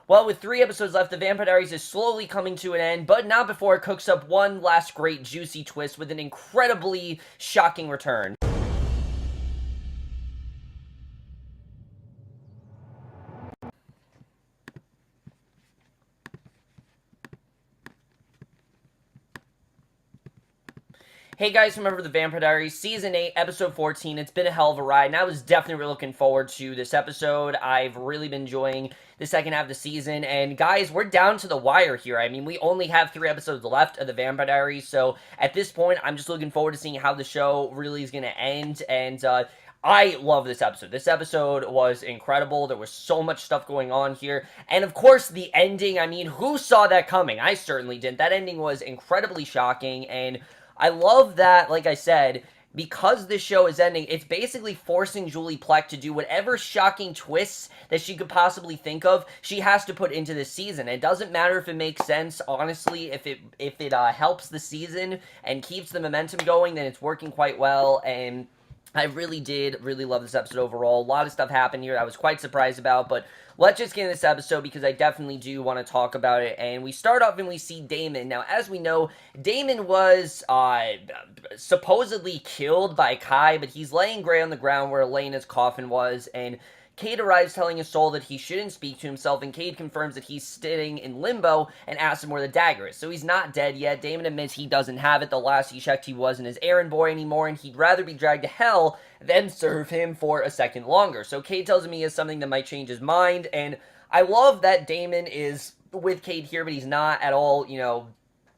Well, with 3 episodes left, the Vampire Diaries is slowly coming to an end, but not before it cooks up one last great juicy twist with an incredibly shocking return. Hey guys, remember the Vampire Diaries, Season 8, Episode 14. It's been a hell of a ride, and I was definitely looking forward to this episode. I've really been enjoying the second half of the season, and guys, we're down to the wire here. I mean, we only have 3 episodes left of the Vampire Diaries, so at this point, I'm just looking forward to seeing how the show really is going to end, and I love this episode. This episode was incredible. There was so much stuff going on here. And of course, the ending, I mean, who saw that coming? I certainly didn't. That ending was incredibly shocking, and I love that, like I said, because this show is ending, it's basically forcing Julie Plec to do whatever shocking twists that she could possibly think of, she has to put into this season. It doesn't matter if it makes sense, honestly, if it helps the season and keeps the momentum going, then it's working quite well, and I really did really love this episode overall. A lot of stuff happened here I was quite surprised about, but let's just get into this episode because I definitely do want to talk about it. And we start off and we see Damon. Now, as we know, Damon was supposedly killed by Kai, but he's laying gray on the ground where Elena's coffin was, and Cade arrives telling his soul that he shouldn't speak to himself, and Cade confirms that he's sitting in limbo and asks him where the dagger is. So he's not dead yet. Damon admits he doesn't have it. The last he checked, he wasn't his errand boy anymore, and he'd rather be dragged to hell than serve him for a second longer. So Cade tells him he has something that might change his mind, and I love that Damon is with Cade here, but he's not at all,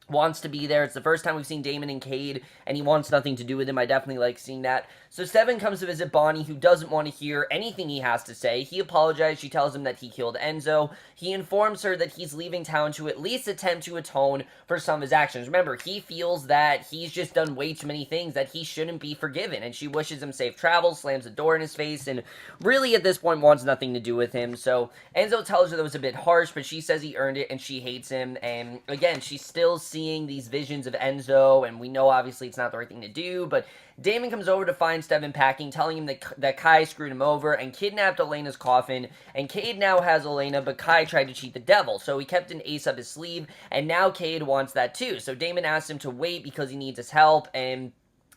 wants to be there. It's the first time we've seen Damon and Cade, and he wants nothing to do with him. I definitely like seeing that. So Stefan comes to visit Bonnie, who doesn't want to hear anything he has to say. He apologizes. She tells him that he killed Enzo. He informs her that he's leaving town to at least attempt to atone for some of his actions. Remember, he feels that he's just done way too many things that he shouldn't be forgiven, and she wishes him safe travels, slams the door in his face, and really at this point wants nothing to do with him. So Enzo tells her that was a bit harsh, but she says he earned it, and she hates him, and again, she's still seeing these visions of Enzo, and we know obviously it's not the right thing to do, but Damon comes over to find Stefan packing, telling him that Kai screwed him over and kidnapped Elena's coffin, and Cade now has Elena, but Kai tried to cheat the devil, so he kept an ace up his sleeve, and now Cade wants that too. So Damon asks him to wait because he needs his help, and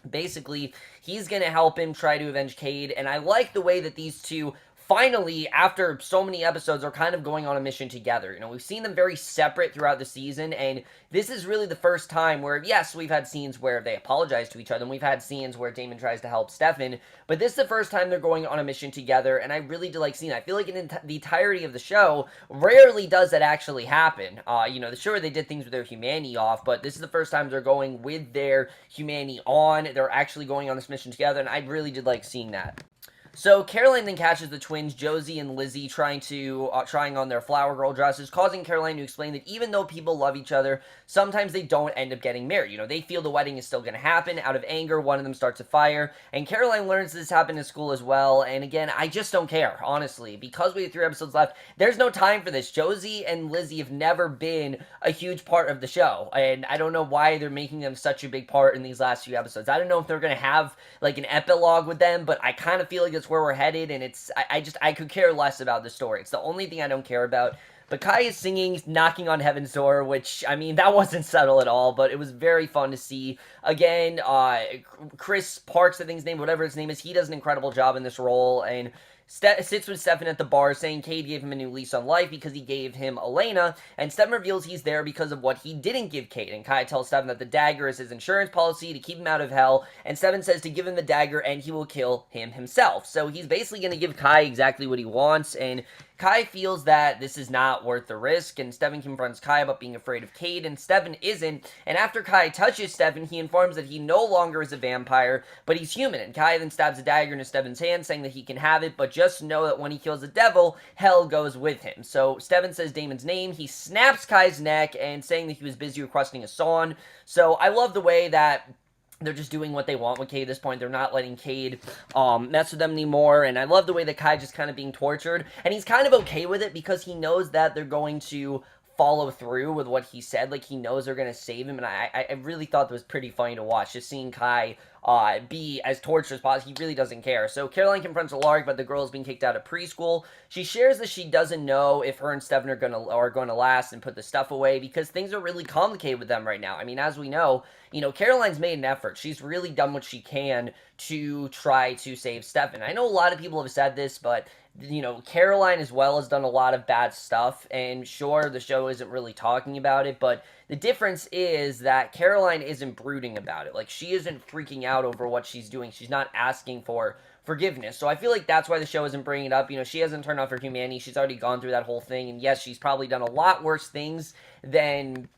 basically, he's going to help him try to avenge Cade, and I like the way that these two finally, after so many episodes, are kind of going on a mission together. We've seen them very separate throughout the season, and this is really the first time where, yes, we've had scenes where they apologize to each other, and we've had scenes where Damon tries to help Stefan, but this is the first time they're going on a mission together, and I really do like seeing that. I feel like in the entirety of the show, rarely does that actually happen. Sure, they did things with their humanity off, but this is the first time they're going with their humanity on. They're actually going on this mission together, and I really did like seeing that. So Caroline then catches the twins, Josie and Lizzie, trying on their flower girl dresses, causing Caroline to explain that even though people love each other, sometimes they don't end up getting married. They feel the wedding is still going to happen. Out of anger, one of them starts a fire, and Caroline learns this happened in school as well, and again, I just don't care, honestly. Because we have 3 episodes left, there's no time for this. Josie and Lizzie have never been a huge part of the show, and I don't know why they're making them such a big part in these last few episodes. I don't know if they're going to have, like, an epilogue with them, but I kind of feel like it's where we're headed, and I could care less about the story. It's the only thing I don't care about. But Kai is singing Knocking on Heaven's Door, which, I mean, that wasn't subtle at all, but it was very fun to see. Again, Chris Parks, I think his name, whatever his name is, he does an incredible job in this role, and sits with Stefan at the bar, saying Cade gave him a new lease on life because he gave him Elena, and Stefan reveals he's there because of what he didn't give Cade, and Kai tells Stefan that the dagger is his insurance policy to keep him out of hell, and Stefan says to give him the dagger and he will kill him himself. So he's basically going to give Kai exactly what he wants, and Kai feels that this is not worth the risk, and Stefan confronts Kai about being afraid of Cade, and Stefan isn't, and after Kai touches Stefan, he informs that he no longer is a vampire, but he's human, and Kai then stabs a dagger into Stefan's hand, saying that he can have it, but just know that when he kills the devil, hell goes with him. So Stefan says Damon's name, he snaps Kai's neck, and saying that he was busy requesting a song. So I love the way that they're just doing what they want with Cade at this point. They're not letting Cade mess with them anymore. And I love the way that Kai just kind of being tortured. And he's kind of okay with it because he knows that they're going to follow through with what he said. Like, he knows they're going to save him. And I really thought that was pretty funny to watch. Just seeing Kai be as tortured as possible. He really doesn't care. So Caroline confronts Alaric about the girls being kicked out of preschool. She shares that she doesn't know if her and Stefan are going to last and put the stuff away because things are really complicated with them right now. I mean, as we know, Caroline's made an effort. She's really done what she can to try to save Stefan. I know a lot of people have said this, but Caroline as well has done a lot of bad stuff, and sure, the show isn't really talking about it, but the difference is that Caroline isn't brooding about it. Like, she isn't freaking out over what she's doing. She's not asking for forgiveness. So I feel like that's why the show isn't bringing it up. She hasn't turned off her humanity. She's already gone through that whole thing, and yes, she's probably done a lot worse things than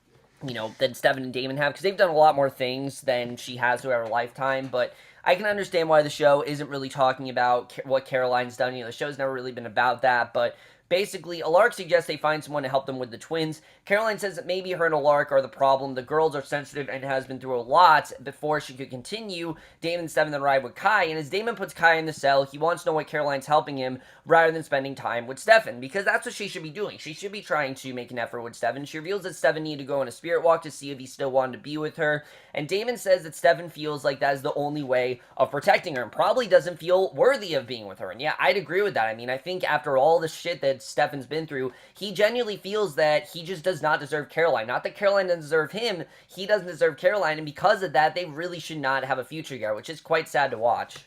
Stefan and Damon have, because they've done a lot more things than she has throughout her lifetime, but I can understand why the show isn't really talking about what Caroline's done. The show's never really been about that, but basically, Alaric suggests they find someone to help them with the twins. Caroline says that maybe her and Alaric are the problem. The girls are sensitive and has been through a lot before she could continue. Damon and Stefan then ride with Kai, and as Damon puts Kai in the cell, he wants to know why Caroline's helping him rather than spending time with Stefan, because that's what she should be doing. She should be trying to make an effort with Stefan. She reveals that Stefan needed to go on a spirit walk to see if he still wanted to be with her, and Damon says that Stefan feels like that is the only way of protecting her and probably doesn't feel worthy of being with her. And yeah, I'd agree with that. I mean, I think after all the shit that Stefan's been through, he genuinely feels that he just does not deserve Caroline. Not that Caroline doesn't deserve him, he doesn't deserve Caroline, and because of that, they really should not have a future together, which is quite sad to watch.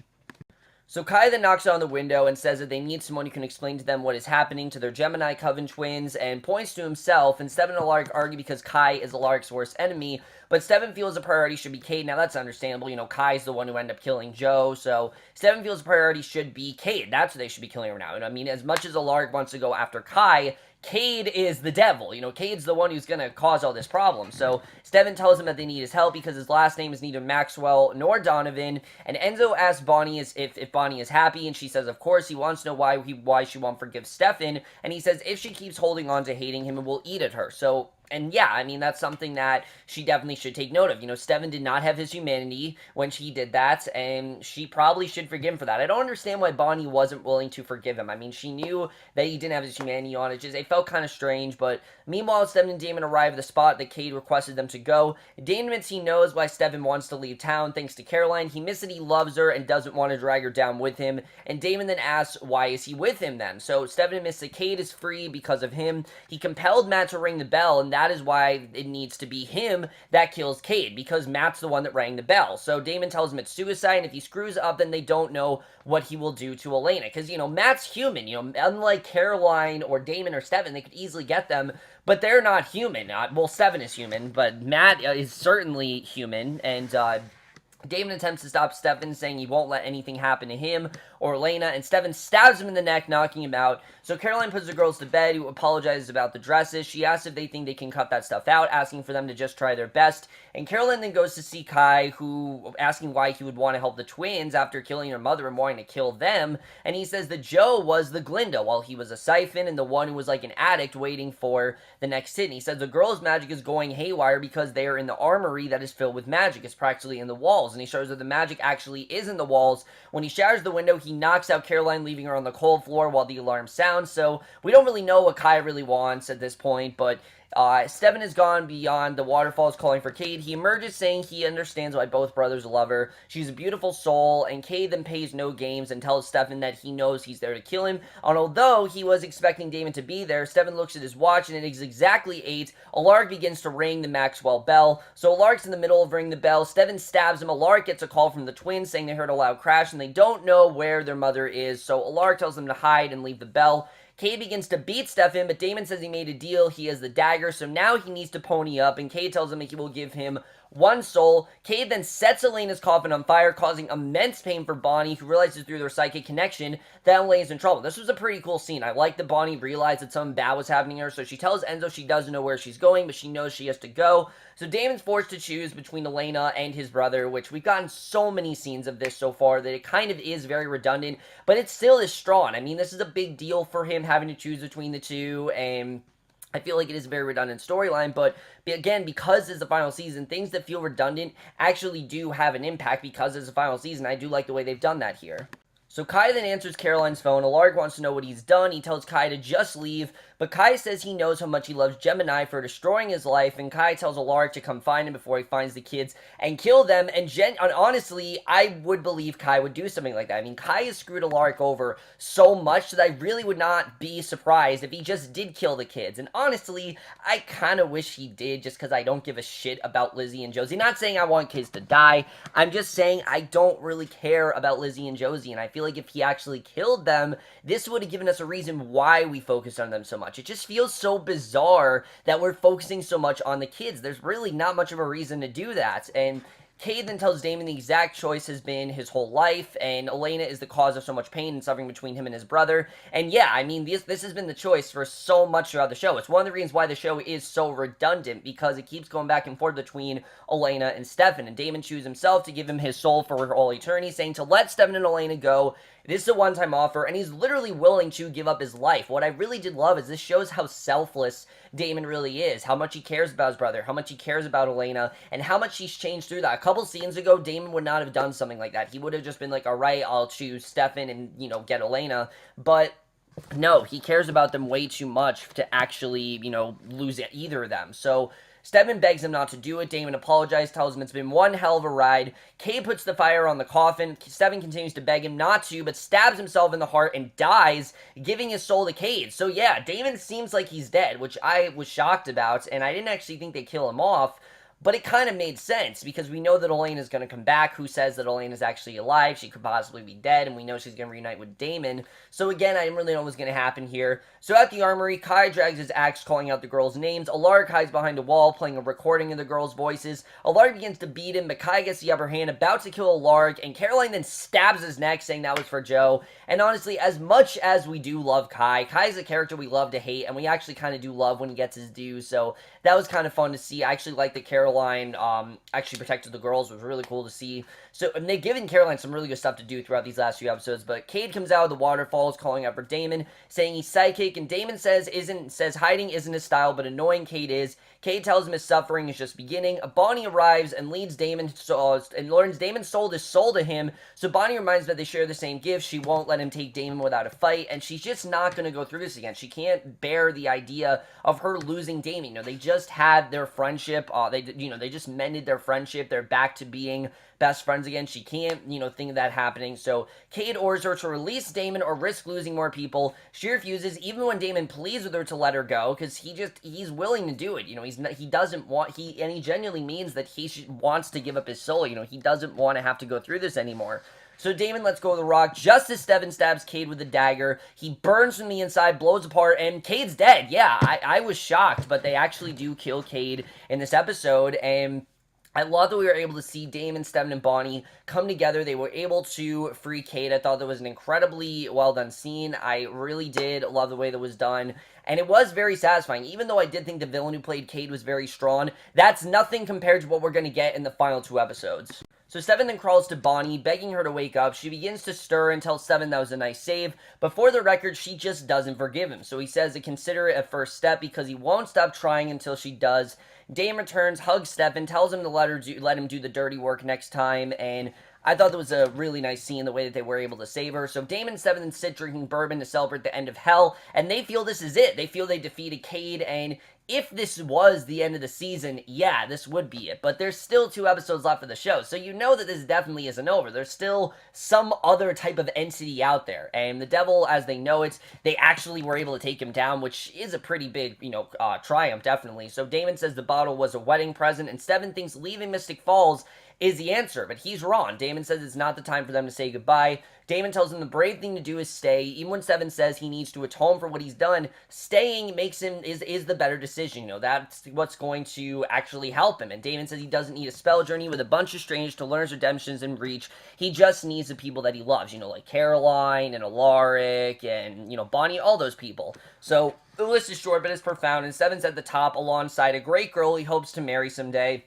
So Kai then knocks on the window and says that they need someone who can explain to them what is happening to their Gemini Coven twins, and points to himself, and Stefan and Alaric argue because Kai is Alaric's worst enemy, but Stefan feels the priority should be Cade. Now that's understandable, Kai's the one who ended up killing Joe, so Stefan feels the priority should be Cade. That's what they should be killing her now. I mean, as much as Alaric wants to go after Kai, Cade is the devil. Cade's the one who's going to cause all this problem. So Stefan tells him that they need his help because his last name is neither Maxwell nor Donovan. And Enzo asks Bonnie if Bonnie is happy, and she says, of course. He wants to know why she won't forgive Stefan. And he says if she keeps holding on to hating him, it will eat at her. So, and yeah, I mean, that's something that she definitely should take note of. Stefan did not have his humanity when she did that, and she probably should forgive him for that. I don't understand why Bonnie wasn't willing to forgive him. I mean, she knew that he didn't have his humanity on. It felt kind of strange, but meanwhile, Stefan and Damon arrive at the spot that Cade requested them to go. Damon admits he knows why Stefan wants to leave town thanks to Caroline. He admits that he loves her and doesn't want to drag her down with him, and Damon then asks, why is he with him then? So Stefan admits that Cade is free because of him. He compelled Matt to ring the bell, and that is why it needs to be him that kills Cade, because Matt's the one that rang the bell. So Damon tells him it's suicide, and if he screws up, then they don't know what he will do to Elena, because, Matt's human, unlike Caroline or Damon or Stefan, they could easily get them, but they're not human. Well, Stefan is human, but Matt is certainly human, and, Damon attempts to stop Stefan, saying he won't let anything happen to him or Elena, and Stefan stabs him in the neck, knocking him out. So Caroline puts the girls to bed, who apologizes about the dresses. She asks if they think they can cut that stuff out, asking for them to just try their best. And Caroline then goes to see Kai, asking why he would want to help the twins after killing their mother and wanting to kill them. And he says that Joe was the Glinda, while he was a siphon and the one who was like an addict waiting for the next hit. And he says the girls' magic is going haywire because they are in the armory that is filled with magic. It's practically in the walls. And he shows that the magic actually is in the walls. When he shatters the window, he knocks out Caroline, leaving her on the cold floor while the alarm sounds. So we don't really know what Kai really wants at this point, but Stefan has gone beyond the waterfalls, calling for Cade. He emerges saying he understands why both brothers love her. She's a beautiful soul, and Cade then pays no games and tells Stefan that he knows he's there to kill him. And although he was expecting Damon to be there, Stefan looks at his watch, and it is exactly 8. Alaric begins to ring the Maxwell bell. So Alaric's in the middle of ringing the bell. Stefan stabs him. Alaric gets a call from the twins saying they heard a loud crash, and they don't know where their mother is. So Alaric tells them to hide and leave the bell. Cade begins to beat Stefan, but Damon says he made a deal. He has the dagger, so now he needs to pony up, and Cade tells him that he will give him 1 soul. Cade then sets Elena's coffin on fire, causing immense pain for Bonnie, who realizes through their psychic connection that Elena's in trouble. This was a pretty cool scene. I like that Bonnie realized that something bad was happening to her, so she tells Enzo she doesn't know where she's going, but she knows she has to go. So Damon's forced to choose between Elena and his brother, which we've gotten so many scenes of this so far that it kind of is very redundant, but it still is strong. I mean, this is a big deal for him having to choose between the two, and I feel like it is a very redundant storyline, but again, because it's the final season, things that feel redundant actually do have an impact because it's the final season. I do like the way they've done that here. So Kai then answers Caroline's phone. Alaric wants to know what he's done. He tells Kai to just leave, but Kai says he knows how much he loves Gemini for destroying his life, and Kai tells Alaric to come find him before he finds the kids and kill them, and honestly, I would believe Kai would do something like that. I mean, Kai has screwed Alaric over so much that I really would not be surprised if he just did kill the kids, and honestly, I kind of wish he did, just because I don't give a shit about Lizzie and Josie. Not saying I want kids to die, I'm just saying I don't really care about Lizzie and Josie, and I feel like if he actually killed them, this would have given us a reason why we focused on them so much. It just feels so bizarre that we're focusing so much on the kids. There's really not much of a reason to do that, and Cade then tells Damon the exact choice has been his whole life, and Elena is the cause of so much pain and suffering between him and his brother. And yeah, I mean, this has been the choice for so much throughout the show. It's one of the reasons why the show is so redundant, because it keeps going back and forth between Elena and Stefan, and Damon chooses himself to give him his soul for all eternity, saying to let Stefan and Elena go. This is a one-time offer, and he's literally willing to give up his life. What I really did love is this shows how selfless Damon really is, how much he cares about his brother, how much he cares about Elena, and how much he's changed through that. A couple scenes ago, Damon would not have done something like that. He would have just been like, alright, I'll choose Stefan and, get Elena, but no, he cares about them way too much to actually, lose either of them. So Stefan begs him not to do it. Damon apologizes, tells him it's been one hell of a ride. Cade puts the fire on the coffin. Stefan continues to beg him not to, but stabs himself in the heart and dies, giving his soul to Cade. So yeah, Damon seems like he's dead, which I was shocked about, and I didn't actually think they'd kill him off. But it kind of made sense, because we know that Elena's going to come back. Who says that Elena's actually alive? She could possibly be dead, and we know she's going to reunite with Damon. So again, I didn't really know what was going to happen here. So at the armory, Kai drags his axe, calling out the girls' names. Alaric hides behind a wall, playing a recording of the girls' voices. Alaric begins to beat him, but Kai gets the upper hand, about to kill Alaric, and Caroline then stabs his neck, saying that was for Joe. And honestly, as much as we do love Kai, Kai's a character we love to hate, and we actually kind of do love when he gets his due, so that was kind of fun to see. I actually like that Caroline actually protected the girls. It was really cool to see. So, and they've given Caroline some really good stuff to do throughout these last few episodes, but Cade comes out of the waterfalls calling out for Damon, saying he's psychic, and Damon says hiding isn't his style, but annoying Cade is. Cade tells him his suffering is just beginning. Bonnie arrives and leads Damon, and learns Damon sold his soul to him, so Bonnie reminds him that they share the same gift. She won't let him take Damon without a fight, and she's just not going to go through this again. She can't bear the idea of her losing Damon. They just had their friendship, they just mended their friendship, they're back to being best friends again. She can't, think of that happening. So Cade orders her to release Damon or risk losing more people. She refuses, even when Damon pleads with her to let her go, because he's willing to do it. He genuinely means that he wants to give up his soul. He doesn't want to have to go through this anymore. So Damon lets go of the rock just as Stefan stabs Cade with a dagger. He burns from the inside, blows apart, and Cade's dead. Yeah, I was shocked, but they actually do kill Cade in this episode, and I love that we were able to see Damon, Stefan, and Bonnie come together. They were able to free Cade. I thought that was an incredibly well-done scene. I really did love the way that was done, and it was very satisfying. Even though I did think the villain who played Cade was very strong, that's nothing compared to what we're going to get in the final 2 episodes. So Stefan then crawls to Bonnie, begging her to wake up. She begins to stir and tells Stefan that was a nice save, but for the record, she just doesn't forgive him. So he says to consider it a first step because he won't stop trying until she does. Damon returns, hugs Stefan, tells him to let him do the dirty work next time, and I thought that was a really nice scene, the way that they were able to save her. So Damon and Stefan sit drinking bourbon to celebrate the end of hell, and they feel this is it. They feel they defeated Cade, and if this was the end of the season, yeah, this would be it. But there's still 2 episodes left of the show, so you know that this definitely isn't over. There's still some other type of entity out there. And the devil, as they know it, they actually were able to take him down, which is a pretty big, triumph, definitely. So Damon says the bottle was a wedding present, and Stefan thinks leaving Mystic Falls is the answer, but he's wrong. Damon says it's not the time for them to say goodbye. Damon tells him the brave thing to do is stay. Even when Stefan says he needs to atone for what he's done, staying makes him is the better decision. That's what's going to actually help him. And Damon says he doesn't need a spell journey with a bunch of strangers to learn his redemptions and reach. He just needs the people that he loves, like Caroline and Alaric and, Bonnie, all those people. So the list is short, but it's profound, and Stefan's at the top alongside a great girl he hopes to marry someday.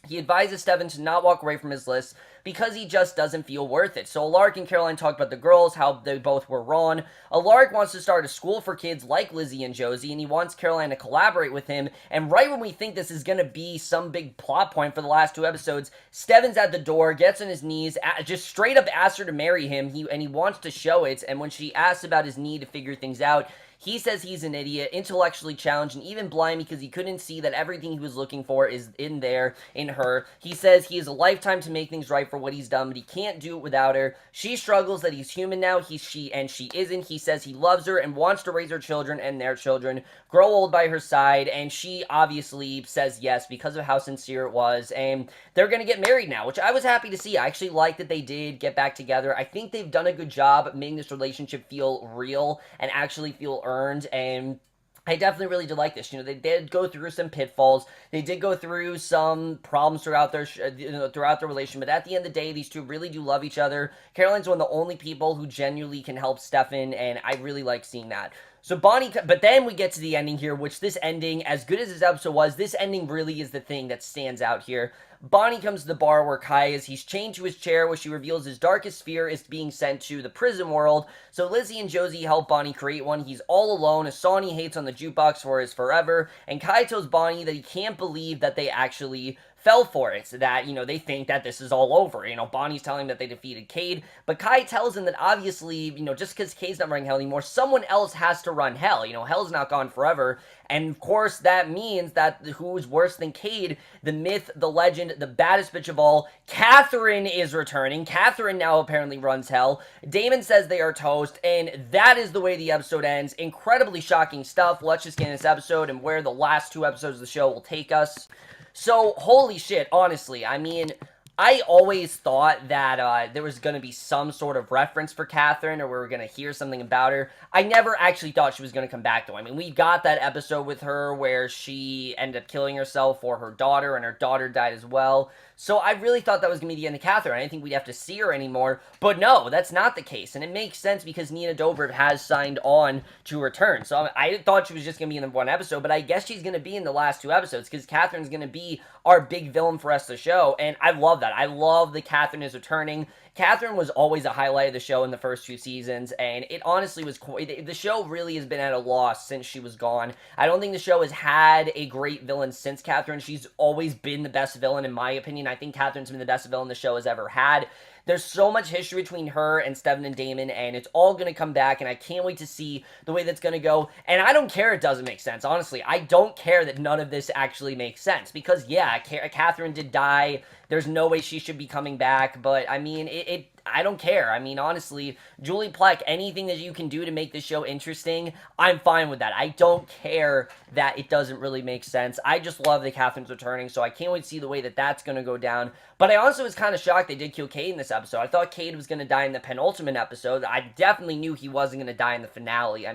He advises Stefan to not walk away from his list because he just doesn't feel worth it. So Alaric and Caroline talk about the girls, how they both were wrong. Alaric wants to start a school for kids like Lizzie and Josie, and he wants Caroline to collaborate with him. And right when we think this is going to be some big plot point for the last 2 episodes, Stefan's at the door, gets on his knees, just straight up asks her to marry him, and he wants to show it. And when she asks about his need to figure things out, He says he's an idiot, intellectually challenged, and even blind because he couldn't see that everything he was looking for is in there, in her. He says he has a lifetime to make things right for what he's done, but he can't do it without her. She struggles that he's human now, she isn't. He says he loves her and wants to raise her children and their children, grow old by her side, and she obviously says yes because of how sincere it was, and they're gonna get married now, which I was happy to see. I actually like that they did get back together. I think they've done a good job of making this relationship feel real and actually feel earned, and I definitely really did like this. They did go through some pitfalls. They did go through some problems throughout their throughout their relationship. But at the end of the day, these two really do love each other. Caroline's one of the only people who genuinely can help Stefan, and I really like seeing that. So Bonnie, but then we get to the ending here, which this ending, as good as this episode was, this ending really is the thing that stands out here. Bonnie comes to the bar where Kai is. He's chained to his chair, where she reveals his darkest fear is being sent to the prison world. So Lizzie and Josie help Bonnie create one. He's all alone. A song he hates on the jukebox for his forever. And Kai tells Bonnie that he can't believe that they actually fell for it, that, they think that this is all over. Bonnie's telling him that they defeated Cade, but Kai tells him that obviously, just because Cade's not running hell anymore, someone else has to run hell. Hell's not gone forever, and of course that means that who's worse than Cade, the myth, the legend, the baddest bitch of all, Katherine is returning. Katherine now apparently runs hell. Damon says they are toast, and that is the way the episode ends. Incredibly shocking stuff. Let's just get in this episode and where the last 2 episodes of the show will take us. So, holy shit, honestly, I always thought that there was going to be some sort of reference for Katherine, or we were going to hear something about her. I never actually thought she was going to come back, though. We got that episode with her where she ended up killing herself for her daughter, and her daughter died as well. So I really thought that was going to be the end of Katherine. I didn't think we'd have to see her anymore. But no, that's not the case. And it makes sense because Nina Dobrev has signed on to return. So I thought she was just going to be in the 1 episode, but I guess she's going to be in the last 2 episodes because Katherine's going to be our big villain for us to show. And I love that. I love that Katherine is returning. Katherine was always a highlight of the show in the first 2 seasons, and it honestly was the show really has been at a loss since she was gone. I don't think the show has had a great villain since Katherine. She's always been the best villain, in my opinion. I think Katherine's been the best villain the show has ever had. There's so much history between her and Stefan and Damon, and it's all going to come back, and I can't wait to see the way that's going to go. And I don't care it doesn't make sense, honestly. I don't care that none of this actually makes sense, because, yeah, Katherine did die. There's no way she should be coming back, but, I don't care. Honestly, Julie Plec, anything that you can do to make this show interesting, I'm fine with that. I don't care that it doesn't really make sense. I just love that Katherine's returning, so I can't wait to see the way that that's going to go down. But I also was kind of shocked they did kill Cade in this episode. I thought Cade was going to die in the penultimate episode. I definitely knew he wasn't going to die in the finale.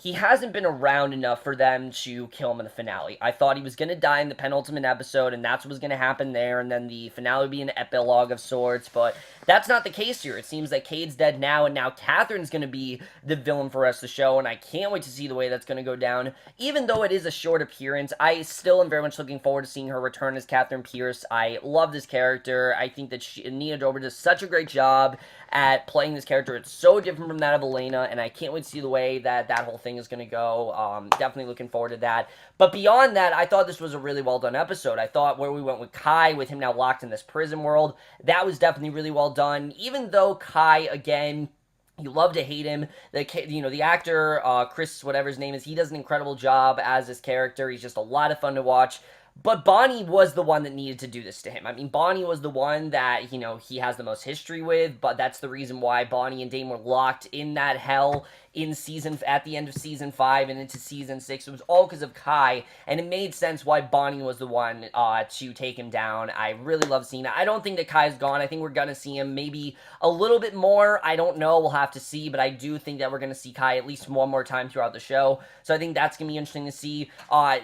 He hasn't been around enough for them to kill him in the finale. I thought he was going to die in the penultimate episode, and that's what was going to happen there, and then the finale would be an epilogue of sorts, but that's not the case here. It seems that Cade's dead now, and now Katherine's going to be the villain for us of the show, and I can't wait to see the way that's going to go down. Even though it is a short appearance, I still am very much looking forward to seeing her return as Katherine Pierce. I love this character. I think that Nina Dobrev does such a great job at playing this character. It's so different from that of Elena, and I can't wait to see the way that whole thing is going to go. Definitely looking forward to that. But beyond that, I thought this was a really well done episode. I thought where we went with Kai, with him now locked in this prison world, that was definitely really well done. Even though Kai, again, you love to hate him. The actor, Chris, whatever his name is, he does an incredible job as this character. He's just a lot of fun to watch. But Bonnie was the one that needed to do this to him. Bonnie was the one that, he has the most history with, but that's the reason why Bonnie and Dane were locked in that hell at the end of season 5 and into season 6. It was all because of Kai, and it made sense why Bonnie was the one to take him down. I really love seeing that. I don't think that Kai's gone. I think we're gonna see him maybe a little bit more. I don't know. We'll have to see, but I do think that we're gonna see Kai at least one more time throughout the show. So I think that's gonna be interesting to see.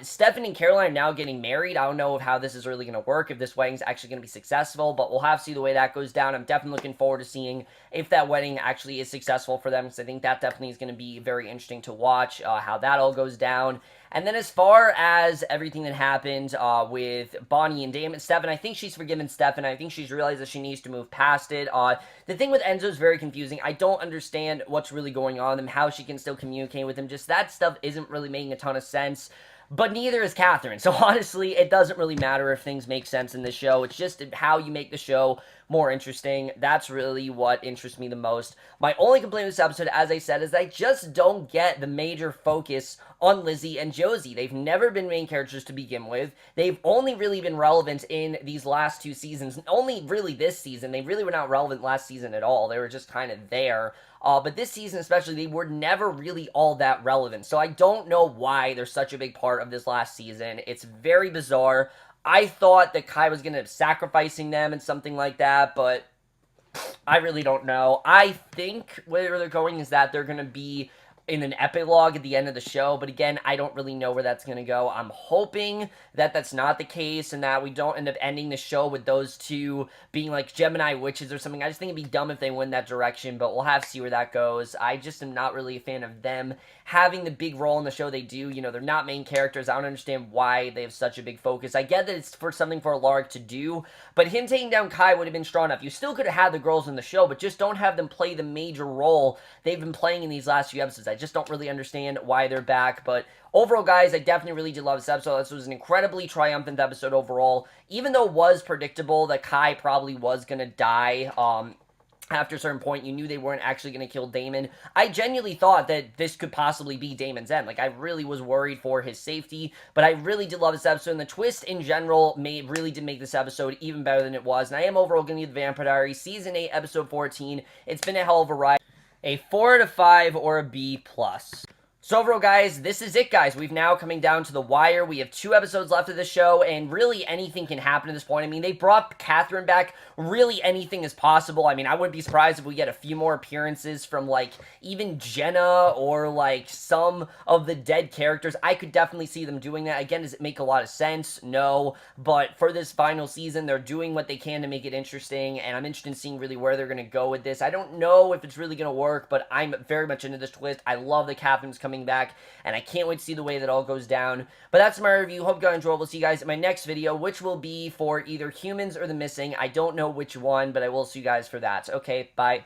Stefan and Caroline are now getting married. I don't know how this is really gonna work, if this wedding's actually gonna be successful, but we'll have to see the way that goes down. I'm definitely looking forward to seeing if that wedding actually is successful for them, because I think that definitely is going to be very interesting to watch, how that all goes down. And then as far as everything that happened with Bonnie and Damon, Stefan, I think she's forgiven Stefan. I think she's realized that she needs to move past it. The thing with Enzo is very confusing. I don't understand what's really going on with him, how she can still communicate with him. Just that stuff isn't really making a ton of sense. But neither is Katherine. So honestly, it doesn't really matter if things make sense in this show. It's just how you make the show more interesting. That's really what interests me the most. My only complaint with this episode, as I said, is I just don't get the major focus on Lizzie and Josie. They've never been main characters to begin with. They've only really been relevant in these last 2 seasons. Only really this season. They really were not relevant last season at all. They were just kind of there. But this season especially, they were never really all that relevant. So I don't know why they're such a big part of this last season. It's very bizarre. I thought that Kai was going to be sacrificing them and something like that, but I really don't know. I think where they're going is that they're going to be in an epilogue at the end of the show, but again, I don't really know where that's going to go. I'm hoping that that's not the case and that we don't end up ending the show with those two being like Gemini witches or something. I just think it'd be dumb if they went that direction, but we'll have to see where that goes. I just am not really a fan of them having the big role in the show they do. You know, they're not main characters. I don't understand why they have such a big focus. I get that it's for something for Lark to do, but him taking down Kai would have been strong enough. You still could have had the girls in the show, but just don't have them play the major role they've been playing in these last few episodes. I just don't really understand why they're back, but overall, guys, I definitely really did love this episode. This was an incredibly triumphant episode overall, even though it was predictable that Kai probably was going to die, after a certain point. You knew they weren't actually going to kill Damon. I genuinely thought that this could possibly be Damon's end. Like, I really was worried for his safety, but I really did love this episode, and the twist in general really did make this episode even better than it was, and I am overall going to give The Vampire Diaries Season 8, Episode 14. It's been a hell of a ride. A 4 out of 5 or a B+. So overall, guys, this is it, guys. We've now coming down to the wire. We have 2 episodes left of the show, and really anything can happen at this point. I mean, they brought Katherine back. Really anything is possible. I mean, I wouldn't be surprised if we get a few more appearances from, like, even Jenna or, like, some of the dead characters. I could definitely see them doing that. Again, does it make a lot of sense? No. But for this final season, they're doing what they can to make it interesting, and I'm interested in seeing really where they're going to go with this. I don't know if it's really going to work, but I'm very much into this twist. I love that Katherine's coming back, and I can't wait to see the way that all goes down. But that's my review. Hope you guys enjoyed. We'll see you guys in my next video, which will be for either Humans or The Missing. I don't know which one, but I will see you guys for that. Okay, bye.